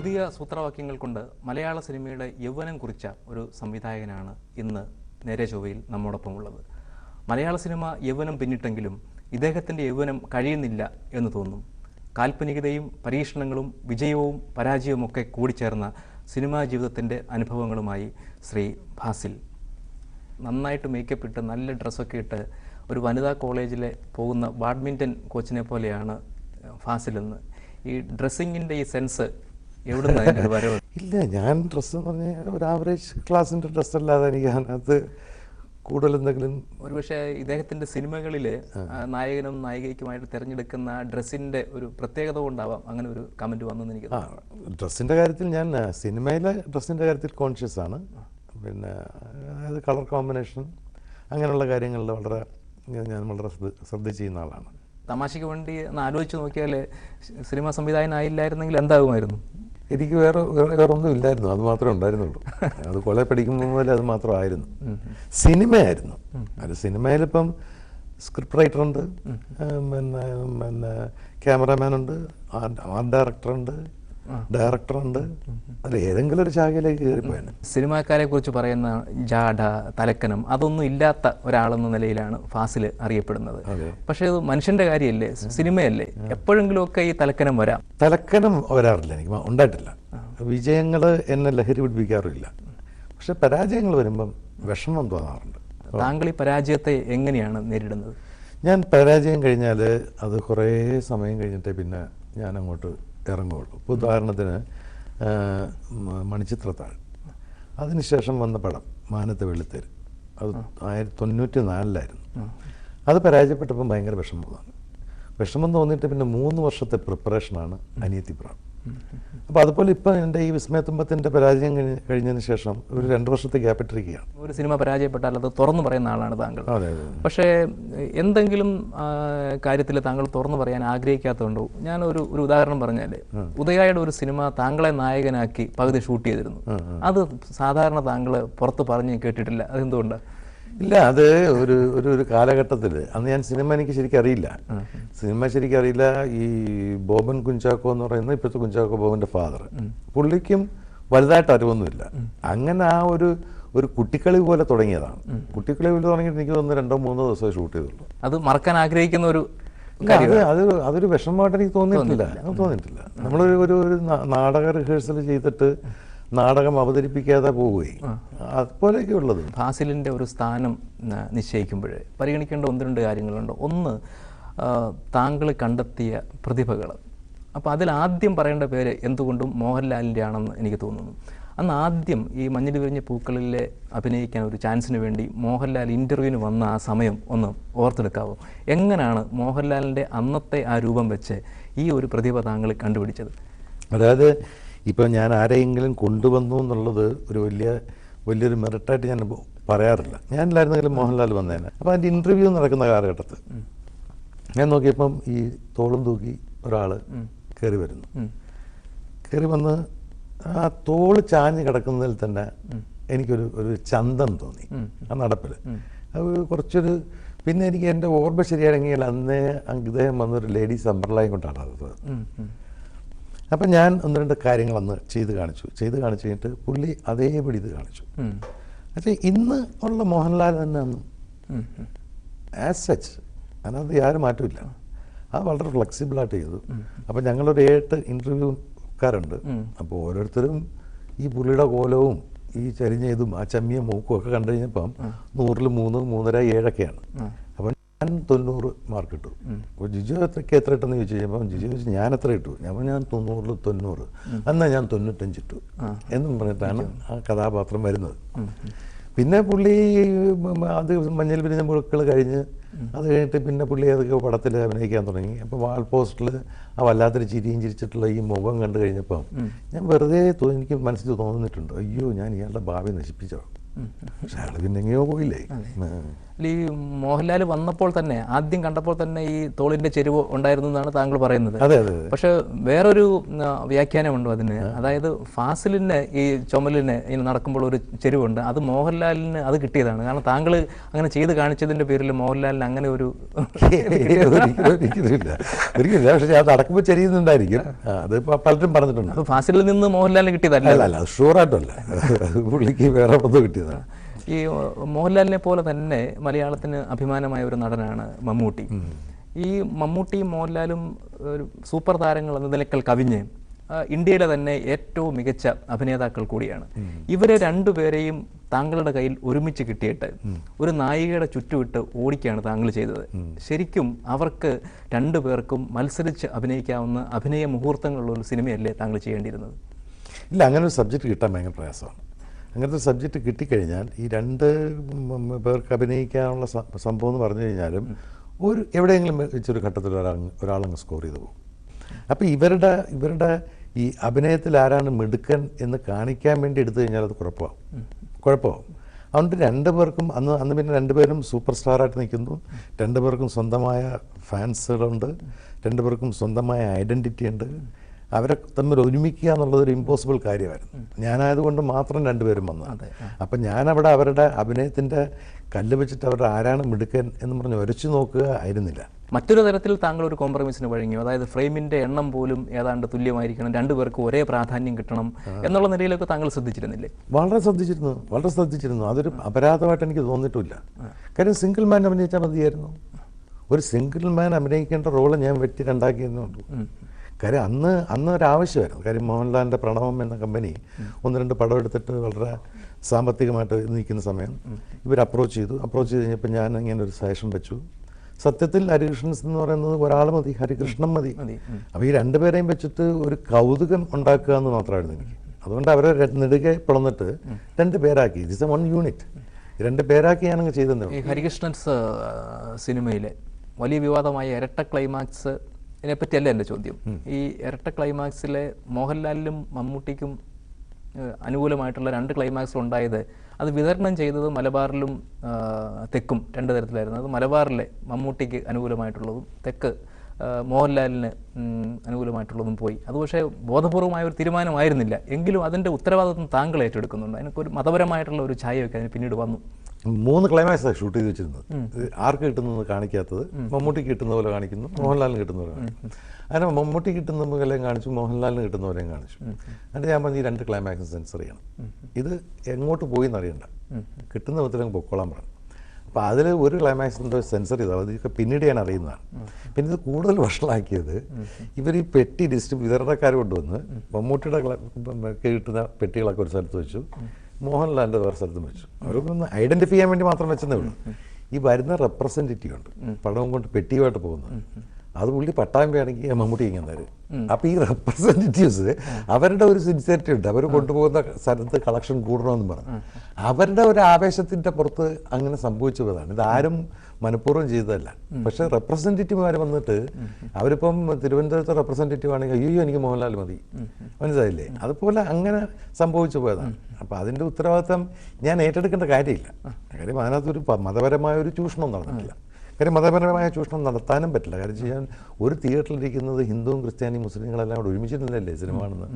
പുതിയ സൂത്രവാക്യങ്ങൾ കൊണ്ട് മലയാള സിനിമയുടെ യൗവനം കുറിച്ച ഒരു സംവിധായകനാണ് ഇന്ന് നേരെ ചൊവ്വയിൽ നമ്മോടൊപ്പം ഉള്ളത്. മലയാള സിനിമ യൗവനം പിന്നിട്ടെങ്കിലും ഇദ്ദേഹത്തിൻ്റെ യൗവനം കഴിയുന്നില്ല എന്ന് തോന്നും. കാൽപ്പനികതയും പരീക്ഷണങ്ങളും വിജയവും പരാജയവും ഒക്കെ കൂടിച്ചേർന്ന സിനിമാ ജീവിതത്തിൻ്റെ അനുഭവങ്ങളുമായി ശ്രീ ഫാസിൽ. നന്നായിട്ട് മേക്കപ്പ് ഇട്ട് നല്ല ഡ്രസ്സൊക്കെ ഇട്ട് ഒരു വനിതാ കോളേജിലെ പോകുന്ന ബാഡ്മിൻ്റൺ കോച്ചിനെ പോലെയാണ് ഫാസിലെന്ന്. ഈ ഡ്രസ്സിങ്ങിൻ്റെ ഈ സെൻസ് എവിടെ നിന്നതിൻ്റെ വരവ്? ഇല്ല, ഞാൻ ഡ്രസ്സ് എന്ന് പറഞ്ഞാൽ ഒരു ആവറേജ് ക്ലാസ്സിൻ്റെ ഡ്രസ്സല്ലാതെ എനിക്ക് അതിനകത്ത് കൂടുതൽ എന്തെങ്കിലും. ഒരുപക്ഷെ ഇദ്ദേഹത്തിൻ്റെ സിനിമകളിൽ നായകനും നായികയ്ക്കുമായിട്ട് തിരഞ്ഞെടുക്കുന്ന ഡ്രസ്സിൻ്റെ ഒരു പ്രത്യേകത കൊണ്ടാവാം അങ്ങനെ ഒരു കമൻറ്റ് വന്നെന്ന് എനിക്ക് തോന്നുന്നു. ഡ്രസ്സിൻ്റെ കാര്യത്തിൽ ഞാൻ സിനിമയിലെ ഡ്രസ്സിൻ്റെ കാര്യത്തിൽ കോൺഷ്യസ് ആണ്. പിന്നെ അതായത് കളർ കോമ്പിനേഷൻ അങ്ങനെയുള്ള കാര്യങ്ങളിൽ ഞാൻ വളരെ ശ്രദ്ധ ചെയ്യുന്ന ആളാണ്. തമാശയ്ക്ക് വേണ്ടി ഒന്ന് ആലോചിച്ച് നോക്കിയാൽ സിനിമാ സംവിധായകനായില്ലായിരുന്നെങ്കിൽ എന്താകുമായിരുന്നു? എനിക്ക് വേറൊന്നും ഇല്ലായിരുന്നു, അത് മാത്രമേ ഉണ്ടായിരുന്നുള്ളൂ. അത് കോളേജ് പഠിക്കുമ്പോൾ മുതൽ അത് മാത്രമായിരുന്നു. സിനിമയായിരുന്നു അത്. സിനിമയിലിപ്പം സ്ക്രിപ്റ്റ് റൈറ്ററുണ്ട്, പിന്നെ ക്യാമറാമാനുണ്ട്, ആർട്ട് ഡയറക്ടറുണ്ട്, ഡയറക്ടറുണ്ട്. അത് ഏതെങ്കിലും ഒരു ശാഖയിലേക്ക് കയറിപ്പോയാണ്. സിനിമാക്കാരെ കുറിച്ച് പറയുന്ന ജാഡ, തലക്കനം അതൊന്നും ഇല്ലാത്ത ഒരാളെന്ന നിലയിലാണ് ഫാസിൽ അറിയപ്പെടുന്നത്. പക്ഷേ അത് മനുഷ്യന്റെ കാര്യമല്ലേ, സിനിമയല്ലേ, എപ്പോഴെങ്കിലുമൊക്കെ ഈ തലക്കനം വരാം. തലക്കനം വരാറില്ല, എനിക്ക് ഉണ്ടായിട്ടില്ല. വിജയങ്ങൾ എന്നെ ലഹരി പിടിപ്പിക്കാറില്ല. പക്ഷെ പരാജയങ്ങൾ വരുമ്പം വിഷമം തോന്നാറുണ്ട്. താങ്കൾ ഈ പരാജയത്തെ എങ്ങനെയാണ് നേരിടുന്നത്? ഞാൻ പരാജയം കഴിഞ്ഞാൽ അത് കുറേ സമയം കഴിഞ്ഞിട്ടേ പിന്നെ ഞാൻ അങ്ങോട്ട് ഇറങ്ങുള്ളൂ. ഇപ്പോൾ ഉദാഹരണത്തിന് മണിച്ചിത്രത്താഴ്, അതിനുശേഷം വന്ന പടം മാനത്തെ വെള്ളിത്തേര്, അത് 1994 അത് പരാജയപ്പെട്ടപ്പം ഭയങ്കര വിഷമം തോന്നിയിട്ട് പിന്നെ 3 വർഷത്തെ പ്രിപ്പറേഷനാണ് അനിയത്തിപ്രാവ്. അപ്പോൾ അതുപോലെ ഇപ്പം എൻ്റെ ഈ വിസ്മയത്തുമ്പത്തിൻ്റെ പരാജയം കഴിഞ്ഞതിന് ശേഷം ഒരു 2 വർഷത്തെ ഗ്യാപ്പിട്ടിരിക്കുകയാണ്. ഒരു സിനിമ പരാജയപ്പെട്ടാൽ അത് തുറന്നു പറയുന്ന ആളാണ് താങ്കൾ. അതെ. പക്ഷേ എന്തെങ്കിലും കാര്യത്തിൽ താങ്കൾ തുറന്നു പറയാൻ ആഗ്രഹിക്കാത്തതുകൊണ്ടോ? ഞാൻ ഒരു ഉദാഹരണം പറഞ്ഞാൽ, ഉദയയുടെ ഒരു സിനിമ താങ്കളെ നായകനാക്കി പകുതി ഷൂട്ട് ചെയ്തിരുന്നു. അത് സാധാരണ താങ്കൾ പുറത്ത് പറഞ്ഞ് കേട്ടിട്ടില്ല. അതെന്തുകൊണ്ടാണ്? ഇല്ല, അത് ഒരു കാലഘട്ടത്തിൽ അന്ന് ഞാൻ സിനിമ എനിക്ക് ശരിക്കും അറിയില്ല. ഈ ബോബൻ കുഞ്ചാക്കോ എന്ന് പറയുന്നത് ഇപ്പോഴത്തെ കുഞ്ചാക്കോ ബോബൻ്റെ ഫാദർ, പുള്ളിക്കും വലുതായിട്ട് അറിവൊന്നുമില്ല. അങ്ങനെ ആ ഒരു കുട്ടിക്കളി പോലെ തുടങ്ങിയതാണ്. കുട്ടിക്കളി പോലെ തുടങ്ങിയിട്ട് എനിക്ക് തോന്നുന്നു 2-3 ദിവസം ഷൂട്ട് ചെയ്തുള്ളൂ. അത് മറക്കാൻ ആഗ്രഹിക്കുന്ന ഒരു അതൊരു വിഷമമായിട്ട് എനിക്ക് തോന്നിയിട്ടില്ല. നമ്മളൊരു നാടക റിഹേഴ്സൽ ചെയ്തിട്ട് നാടകം അവതരിപ്പിക്കാതെ പോവുകയും അതുപോലെയൊക്കെ ഉള്ളത്. ഫാസിലിൻ്റെ ഒരു സ്ഥാനം നിശ്ചയിക്കുമ്പോൾ പരിഗണിക്കേണ്ട 1-2 കാര്യങ്ങളുണ്ട്. ഒന്ന്, താങ്കൾ കണ്ടെത്തിയ പ്രതിഭകൾ. അപ്പോൾ അതിലാദ്യം പറയേണ്ട പേര് എന്തുകൊണ്ടും മോഹൻലാലിൻ്റെ ആണെന്ന് എനിക്ക് തോന്നുന്നു. അന്ന് ആദ്യം ഈ മഞ്ഞിൽ വിരിഞ്ഞ പൂക്കളിലെ അഭിനയിക്കാൻ ഒരു ചാൻസിന് വേണ്ടി മോഹൻലാൽ ഇൻ്റർവ്യൂവിന് വന്ന ആ സമയം ഒന്ന് ഓർത്തെടുക്കാവോ? എങ്ങനെയാണ് മോഹൻലാലിൻ്റെ അന്നത്തെ ആ രൂപം വെച്ച് ഈ ഒരു പ്രതിഭ താങ്കൾ കണ്ടുപിടിച്ചത്? അതായത് ഇപ്പം ഞാൻ ആരെയെങ്കിലും കൊണ്ടുവന്നു എന്നുള്ളത് ഒരു വലിയൊരു മെറിറ്റായിട്ട് ഞാൻ പറയാറില്ല. ഞാനില്ലായിരുന്നെങ്കിലും മോഹൻലാൽ വന്നേനെ. അപ്പോൾ അതിൻ്റെ ഇൻ്റർവ്യൂ നടക്കുന്ന കാലഘട്ടത്ത് ഞാൻ നോക്കിയപ്പം ഈ തോളും തൂക്കി ഒരാൾ കയറി വരുന്നു. കയറി വന്ന് ആ തോള് ചാഞ്ഞ് കിടക്കുന്നതിൽ തന്നെ എനിക്കൊരു ചന്തം തോന്നി ആ നടപ്പിൽ. അത് കുറച്ചൊരു, പിന്നെ എനിക്ക് എൻ്റെ ഓർമ്മ ശരിയാണെങ്കിൽ അന്നേ അദ്ദേഹം വന്നൊരു ലേഡീസ് അംബ്രലയും കൊണ്ടാണ് അത്. അപ്പം ഞാൻ 1-2 കാര്യങ്ങൾ അന്ന് ചെയ്ത് കാണിച്ചു കഴിഞ്ഞിട്ട് പുള്ളി അതേപടി ഇത് കാണിച്ചു. പക്ഷേ ഇന്ന് ഉള്ള മോഹൻലാൽ തന്നെ അന്ന് ആസ് സച്ച്, അതിനകത്ത് യാതൊരു മാറ്റമില്ല. അത് വളരെ ഫ്ലെക്സിബിളായിട്ട് ചെയ്തു. അപ്പം ഞങ്ങളൊരു 7 ഇൻ്റർവ്യൂക്കാരുണ്ട്. അപ്പോൾ ഓരോരുത്തരും ഈ പുള്ളിയുടെ കോലവും ഈ ചരിഞ്ഞ ഇതും ആ ചമ്മിയ മൂക്കും ഒക്കെ കണ്ടു കഴിഞ്ഞപ്പം 100-ൽ 3, 3.5, 7ഒക്കെയാണ്. അപ്പം ഞാൻ 90 മാർക്ക് ഇട്ടു. അപ്പോൾ ജിജു എത്ര ഇട്ടെന്ന് ചോദിച്ചു കഴിഞ്ഞപ്പോൾ ജിജു ചോദിച്ചു ഞാൻ എത്ര ഇട്ടു? ഞാൻ 90-ൽ 90. എന്നാൽ ഞാൻ 95 ഇട്ടു എന്നും പറഞ്ഞിട്ടാണ് ആ കഥാപാത്രം വരുന്നത്. പിന്നെ പുള്ളി അത് മഞ്ഞൾ വിരിഞ്ഞ മുഴുക്കൾ കഴിഞ്ഞ് അത് കഴിഞ്ഞിട്ട് പിന്നെ പുള്ളി അതൊക്കെ പടത്തിൽ അഭിനയിക്കാൻ തുടങ്ങി. അപ്പോൾ വാൾ പോസ്റ്റിൽ ആ വല്ലാത്തൊരു ചിരിയും ചിരിച്ചിട്ടുള്ള ഈ മുഖം കണ്ടു കഴിഞ്ഞപ്പം ഞാൻ വെറുതെ എനിക്ക് മനസ്സിൽ തോന്നിയിട്ടുണ്ട്, അയ്യോ ഞാൻ ഇയാളുടെ ഭാവി നശിപ്പിച്ചോ പക്ഷെ അയാൾ പിന്നെ എങ്ങനെയോ പോയില്ലേ. ഈ മോഹൻലാൽ വന്നപ്പോൾ തന്നെ ആദ്യം കണ്ടപ്പോൾ തന്നെ ഈ തോളിന്റെ ചെരിവ് ഉണ്ടായിരുന്നു എന്നാണ് താങ്കൾ പറയുന്നത്. അതെ അതെ. പക്ഷെ വേറൊരു വ്യാഖ്യാനമുണ്ട് അതിന്. അതായത് ഫാസിലിന് ഈ ചുമലിന് ഇങ്ങനെ നടക്കുമ്പോൾ ഒരു ചെരിവുണ്ട്, അത് മോഹൻലാലിന് അത് കിട്ടിയതാണ്. കാരണം താങ്കൾ അങ്ങനെ ചെയ്ത് കാണിച്ചതിന്റെ പേരിൽ മോഹൻലാലിന് അങ്ങനെ ഒരു ഒരിക്കലില്ല. പക്ഷെ അത് നടക്കുമ്പോൾ ചെരിയുന്നുണ്ടായിരിക്കും. അത് പലരും പറഞ്ഞിട്ടുണ്ട്. അത് ഫാസിലിൽ നിന്ന് മോഹൻലാലിന് കിട്ടിയതല്ല. അല്ല, അത് ഷുവറായിട്ടല്ല, പുള്ളിക്ക് വേറെ ഒന്നും കിട്ടിയതാണ്. ഈ മോഹൻലാലിനെ പോലെ തന്നെ മലയാളത്തിന് അഭിമാനമായ ഒരു നടനാണ് മമ്മൂട്ടി. ഈ മമ്മൂട്ടിയും മോഹൻലാലും ഒരു സൂപ്പർ താരങ്ങൾ എന്ന നിലയ്ക്കൽ കവിഞ്ഞ് ഇന്ത്യയിലെ തന്നെ ഏറ്റവും മികച്ച അഭിനേതാക്കൾ കൂടിയാണ്. ഇവരെ രണ്ടുപേരെയും താങ്കളുടെ കയ്യിൽ ഒരുമിച്ച് കിട്ടിയിട്ട് ഒരു നായികയുടെ ചുറ്റുവിട്ട് ഓടിക്കുകയാണ് താങ്കൾ ചെയ്തത്. ശരിക്കും അവർക്ക് രണ്ടുപേർക്കും മത്സരിച്ച് അഭിനയിക്കാവുന്ന അഭിനയ മുഹൂർത്തങ്ങളുള്ള ഒരു സിനിമയല്ലേ താങ്കൾ ചെയ്യേണ്ടിയിരുന്നത്? ഇല്ല, അങ്ങനെ ഒരു സബ്ജക്റ്റ് കിട്ടാൻ ഭയങ്കര പ്രയാസമാണ്. അങ്ങനത്തെ സബ്ജക്റ്റ് കിട്ടിക്കഴിഞ്ഞാൽ ഈ രണ്ട് പേർക്ക് അഭിനയിക്കാനുള്ള സംഭവം എന്ന് പറഞ്ഞു കഴിഞ്ഞാലും എവിടെയെങ്കിലും വെച്ചൊരു ഘട്ടത്തിൽ ഒരാളങ്ങ് സ്കോർ ചെയ്ത് പോകും. അപ്പോൾ ഇവരുടെ ഈ അഭിനയത്തിൽ ആരാണ് മിടുക്കൻ എന്ന് കാണിക്കാൻ വേണ്ടി എടുത്തു കഴിഞ്ഞാൽ അത് കുഴപ്പമാവും. അതുകൊണ്ട് രണ്ടുപേർക്കും അന്ന് പിന്നെ രണ്ടുപേരും സൂപ്പർ സ്റ്റാറായിട്ട് നിൽക്കുന്നു. രണ്ടുപേർക്കും സ്വന്തമായ ഫാൻസുകളുണ്ട്, രണ്ടുപേർക്കും സ്വന്തമായ ഐഡൻറ്റിറ്റി ഉണ്ട്. അവരെ തമ്മിൽ ഒരുമിക്കുക എന്നുള്ളതൊരു ഇമ്പോസിബിൾ കാര്യമായിരുന്നു. ഞാനായതുകൊണ്ട് മാത്രം രണ്ടുപേരും വന്നത്. അപ്പം ഞാനവിടെ അവരുടെ അഭിനയത്തിൻ്റെ കല്ല് വെച്ചിട്ട് അവരുടെ ആരാണ് മിടുക്കൻ എന്ന് പറഞ്ഞ് ഉരച്ചു നോക്കുക ആയിരുന്നില്ല. മറ്റൊരു തരത്തിൽ താങ്കൾ ഒരു കോംപ്രമൈസിന് വഴങ്ങിയോ? അതായത് ഫ്രെയിമിൻ്റെ എണ്ണം പോലും ഏതാണ്ട് തുല്യമായിരിക്കണം, രണ്ടുപേർക്കും ഒരേ പ്രാധാന്യം കിട്ടണം എന്നുള്ള നിലയിലൊക്കെ താങ്കൾ ശ്രദ്ധിച്ചിരുന്നില്ലേ? വളരെ ശ്രദ്ധിച്ചിരുന്നു. അതൊരു അപരാധമായിട്ട് എനിക്ക് തോന്നിയിട്ടില്ല. കാര്യം സിംഗിൾ മാൻ അഭിനയിച്ചാൽ മതിയായിരുന്നു. ഒരു സിംഗിൾ മാൻ അഭിനയിക്കേണ്ട റോള് ഞാൻ വെട്ടി രണ്ടാക്കിയെന്നുള്ളൂ. കാര്യം അന്ന് ഒരാവശ്യമായിരുന്നു. കാര്യം മോഹൻലാലിൻ്റെ പ്രണവം എന്ന കമ്പനി 1-2 പടം എടുത്തിട്ട് വളരെ സാമ്പത്തികമായിട്ട് നിൽക്കുന്ന സമയം ഇവർ അപ്രോച്ച് ചെയ്ത് കഴിഞ്ഞപ്പോൾ ഞാൻ ഇങ്ങനെ ഒരു സജഷൻ വെച്ചു. സത്യത്തിൽ ഹരികൃഷ്ണൻസ് എന്ന് പറയുന്നത് ഒരാൾ മതി, ഹരികൃഷ്ണൻ മതി. അപ്പോൾ ഈ രണ്ടുപേരെയും വെച്ചിട്ട് ഒരു കൗതുകം ഉണ്ടാക്കുക എന്ന് മാത്രമായിരുന്നു എനിക്ക്. അതുകൊണ്ട് അവരെ നെടുകെ പിളന്നിട്ട് 2 പേരാക്കി. It's a 1 unit. 2 പേരാക്കി ഞാനങ്ങ് ചെയ്തെന്നേ. ഈ ഹരികൃഷ്ണൻസ് സിനിമയിലെ വലിയ വിവാദമായ ഇരട്ട ക്ലൈമാക്സ് ഇതിനെപ്പറ്റിയല്ല എൻ്റെ ചോദ്യം. ഈ ഇരട്ട ക്ലൈമാക്സിലെ മോഹൻലാലിനും മമ്മൂട്ടിക്കും അനുകൂലമായിട്ടുള്ള 2 ക്ലൈമാക്സ് ഉണ്ടായത് അത് വിതരണം ചെയ്തത് മലബാറിലും തെക്കും 2 തരത്തിലായിരുന്നു. അത് മലബാറിലെ മമ്മൂട്ടിക്ക് അനുകൂലമായിട്ടുള്ളതും തെക്ക് മോഹൻലാലിന് അനുകൂലമായിട്ടുള്ളതും പോയി. അത് പക്ഷേ ബോധപൂർവമായ ഒരു തീരുമാനമായിരുന്നില്ല. എങ്കിലും അതിൻ്റെ ഉത്തരവാദിത്വം താങ്കൾ ഏറ്റെടുക്കുന്നുണ്ട്. അതിനൊരു മതപരമായിട്ടുള്ള ഒരു ഛായയൊക്കെ അതിന് പിന്നീട് വന്നു. 3 ക്ലൈമാക്സാണ് ഷൂട്ട് ചെയ്ത് വെച്ചിരുന്നത്. ആർക്ക് കിട്ടുന്നത് കാണിക്കാത്തത് മമ്മൂട്ടിക്ക് കിട്ടുന്ന പോലെ കാണിക്കുന്നു, മോഹൻലാലിന് കിട്ടുന്ന പോലെ കാണിക്കുന്നു. അങ്ങനെ മമ്മൂട്ടി കിട്ടുന്ന പോലെയും കാണിച്ചു, മോഹൻലാലിന് കിട്ടുന്ന പോലെയും കാണിച്ചു. എന്നിട്ട് ഞാൻ പറഞ്ഞു ഈ 2 ക്ലൈമാക്സും സെൻസർ ചെയ്യണം. ഇത് എങ്ങോട്ട് പോയി എന്നറിയണ്ട, കിട്ടുന്ന വിധത്തിലങ്ങ് പൊക്കോളാൻ പറഞ്ഞു. അപ്പോൾ അതിൽ ഒരു ക്ലൈമാക്സിൻ്റെ സെൻസർ ചെയ്താൽ ഇതൊക്കെ പിന്നീട് ഞാൻ അറിയുന്നതാണ്. പിന്നെ ഇത് കൂടുതൽ വഷളാക്കിയത് ഇവർ ഈ പെട്ടി വിതരണക്കാർ കൊണ്ടുവന്ന് മമ്മൂട്ടിയുടെ കിട്ടുന്ന പെട്ടികളൊക്കെ ഒരു സ്ഥലത്ത് വെച്ചു, മോഹൻലാലിൻ്റെ വേറെ സ്ഥലത്തും വെച്ചു. അവർക്കൊന്ന് ഐഡൻറ്റിഫൈ ചെയ്യാൻ വേണ്ടി മാത്രം വെച്ചതേ ഉള്ളൂ. ഈ വരുന്ന റെപ്രസെൻറ്റേറ്റീവ് ഉണ്ട് പടവും കൊണ്ട് പെട്ടിയുമായിട്ട് പോകുന്നത്, അത് പുള്ളി പട്ടായം വേണമെങ്കിൽ മമ്മൂട്ടി ഇങ്ങനെ തരും. അപ്പോൾ ഈ റെപ്രസെൻറ്റേറ്റീവ്സ് അവരുടെ ഒരു സിൻസിയറിറ്റി ഉണ്ട്. അവർ കൊണ്ടുപോകുന്ന സ്ഥലത്ത് കളക്ഷൻ കൂടണമെന്ന് പറഞ്ഞു. അവരുടെ ഒരു ആവേശത്തിൻ്റെ പുറത്ത് അങ്ങനെ സംഭവിച്ചു പോയതാണ്. ഇതാരും മനഃപൂർവ്വം ചെയ്തതല്ല. പക്ഷേ റെപ്രസെൻറ്റേറ്റീവുമാർ വന്നിട്ട് അവരിപ്പം തിരുവനന്തപുരത്തെ റെപ്രസെൻറ്റേറ്റീവ് ആണെങ്കിൽ അയ്യോ എനിക്ക് മോഹൻലാൽ മതി, മനസ്സിലായില്ലേ? അതുപോലെ അങ്ങനെ സംഭവിച്ചു പോയതാണ്. അപ്പോൾ അതിൻ്റെ ഉത്തരവാദിത്തം ഞാൻ ഏറ്റെടുക്കേണ്ട കാര്യമില്ല. കാര്യം അതിനകത്തൊരു മതപരമായ ഒരു ചൂഷണം നടന്നിട്ടില്ല. കാര്യം മതപരമായ ചൂഷണം നടത്താനും പറ്റില്ല. കാര്യം ചെയ്യാൻ ഒരു തിയേറ്ററിലിരിക്കുന്നത് ഹിന്ദുവും ക്രിസ്ത്യാനിയും മുസ്ലിങ്ങളെല്ലാം കൂടെ ഒരുമിച്ചിരുന്നല്ലേ സിനിമ കാണുന്നത്.